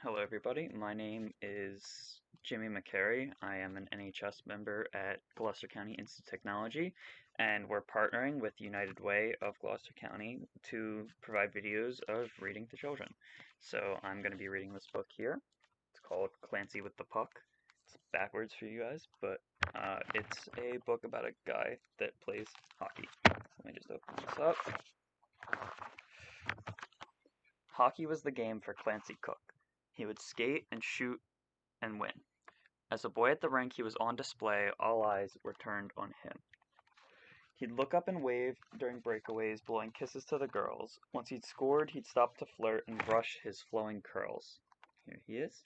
Hello, everybody. My name is Jimmy McCarry. I am an NHS member at Gloucester County Institute of Technology, and we're partnering with United Way of Gloucester County to provide videos of reading to children. So I'm going to be reading this book here. It's called Clancy with the Puck. It's backwards for you guys, but it's a book about a guy that plays hockey. Let me just open this up. Hockey was the game for Clancy Cook. He would skate and shoot and win. As a boy at the rink, he was on display. All eyes were turned on him. He'd look up and wave during breakaways, blowing kisses to the girls. Once he'd scored, he'd stop to flirt and brush his flowing curls. Here he is.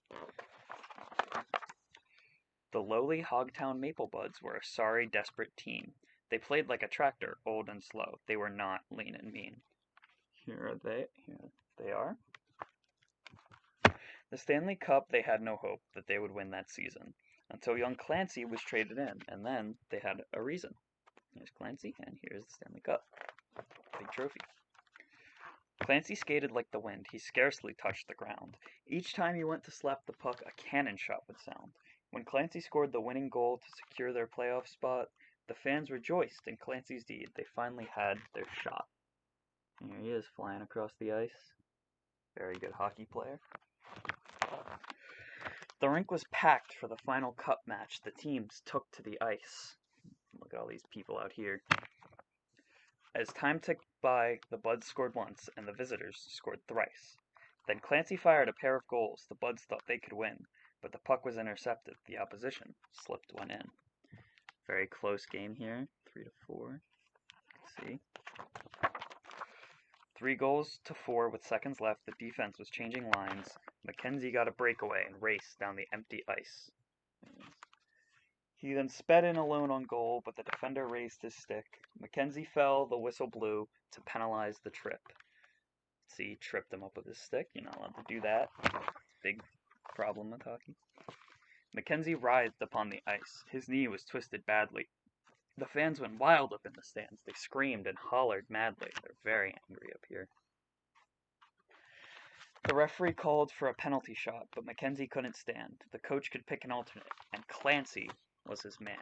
The lowly Hogtown Maple Buds were a sorry, desperate team. They played like a tractor, old and slow. They were not lean and mean. Here they are. The Stanley Cup, they had no hope that they would win that season, until young Clancy was traded in, and then they had a reason. Here's Clancy, and here's the Stanley Cup. Big trophy. Clancy skated like the wind. He scarcely touched the ground. Each time he went to slap the puck, a cannon shot would sound. When Clancy scored the winning goal to secure their playoff spot, the fans rejoiced in Clancy's deed. They finally had their shot. And here he is, flying across the ice. Very good hockey player. The rink was packed for the final cup match. The teams took to the ice. Look at all these people out here. As time ticked by, the Buds scored once, and the visitors scored thrice. Then Clancy fired a pair of goals. The Buds thought they could win, but the puck was intercepted. The opposition slipped one in. Very close game here, 3-4. Let's see. 3-4 with seconds left. The defense was changing lines. Mackenzie got a breakaway and raced down the empty ice. He then sped in alone on goal, but the defender raised his stick. Mackenzie fell, the whistle blew to penalize the trip. See, he tripped him up with his stick. You're not allowed to do that. Big problem with hockey. Mackenzie writhed upon the ice. His knee was twisted badly. The fans went wild up in the stands. They screamed and hollered madly. They're very angry up here. The referee called for a penalty shot, but Mackenzie couldn't stand. The coach could pick an alternate, and Clancy was his man.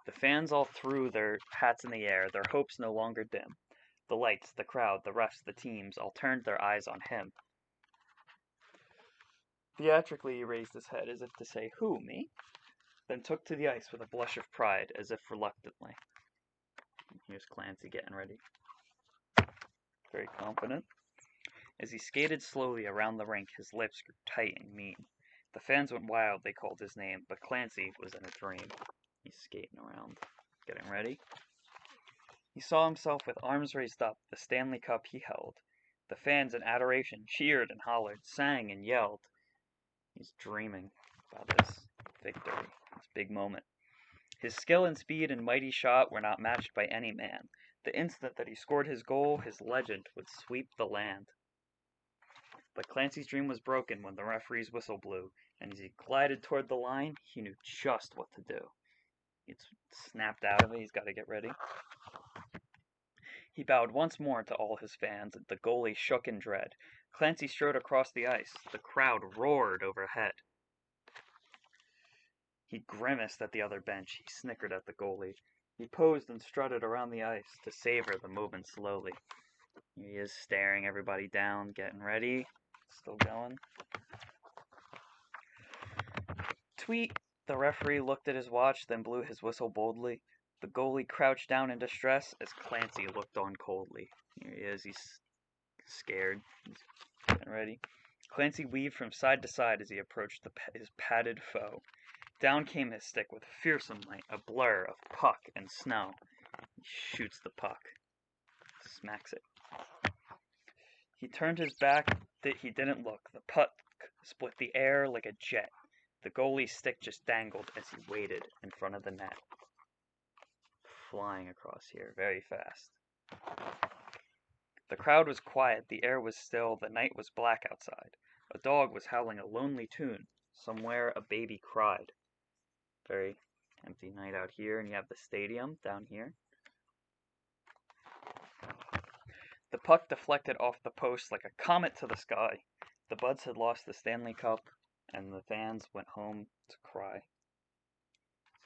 The fans all threw their hats in the air, their hopes no longer dim. The lights, the crowd, the refs, the teams all turned their eyes on him. Theatrically he raised his head as if to say, "Who, me?" Then took to the ice with a blush of pride, as if reluctantly. Here's Clancy getting ready. Very confident. As he skated slowly around the rink, his lips grew tight and mean. The fans went wild, they called his name, but Clancy was in a dream. He's skating around, getting ready. He saw himself with arms raised up, the Stanley Cup he held. The fans in adoration cheered and hollered, sang and yelled. He's dreaming about this victory, this big moment. His skill and speed and mighty shot were not matched by any man. The instant that he scored his goal, his legend would sweep the land. But Clancy's dream was broken when the referee's whistle blew, and as he glided toward the line, he knew just what to do. It's snapped out of it, he's got to get ready. He bowed once more to all his fans, and the goalie shook in dread. Clancy strode across the ice. The crowd roared overhead. He grimaced at the other bench. He snickered at the goalie. He posed and strutted around the ice to savor the moment slowly. Here he is staring everybody down, getting ready. Still going. Tweet! The referee looked at his watch, then blew his whistle boldly. The goalie crouched down in distress as Clancy looked on coldly. Here he is, he's scared. He's getting ready. Clancy weaved from side to side as he approached his padded foe. Down came his stick with fearsome might, a blur of puck and snow. He shoots the puck. Smacks it. He turned his back, he didn't look. The puck split the air like a jet. The goalie's stick just dangled as he waited in front of the net. Flying across here, very fast. The crowd was quiet, the air was still, the night was black outside. A dog was howling a lonely tune. Somewhere a baby cried. Very empty night out here, and you have the stadium down here. The puck deflected off the post like a comet to the sky. The Buds had lost the Stanley Cup, and the fans went home to cry.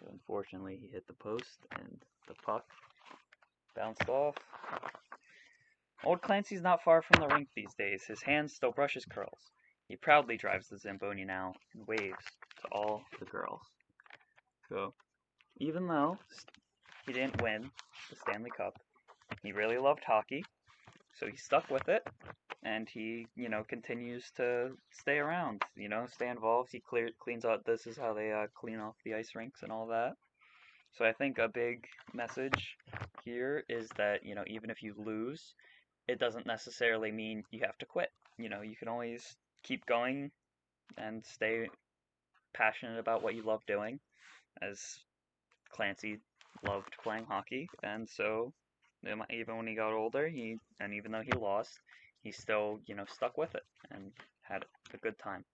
So unfortunately, he hit the post, and the puck bounced off. Old Clancy's not far from the rink these days. His hands still brush his curls. He proudly drives the Zamboni now and waves to all the girls. So, even though he didn't win the Stanley Cup, he really loved hockey, so he stuck with it, and he, continues to stay around, stay involved. He cleans out, this is how they clean off the ice rinks and all that. So I think a big message here is that, even if you lose, it doesn't necessarily mean you have to quit. You can always keep going and stay passionate about what you love doing, as Clancy loved playing hockey, and so even when he got older, even though he lost, he still, stuck with it and had a good time.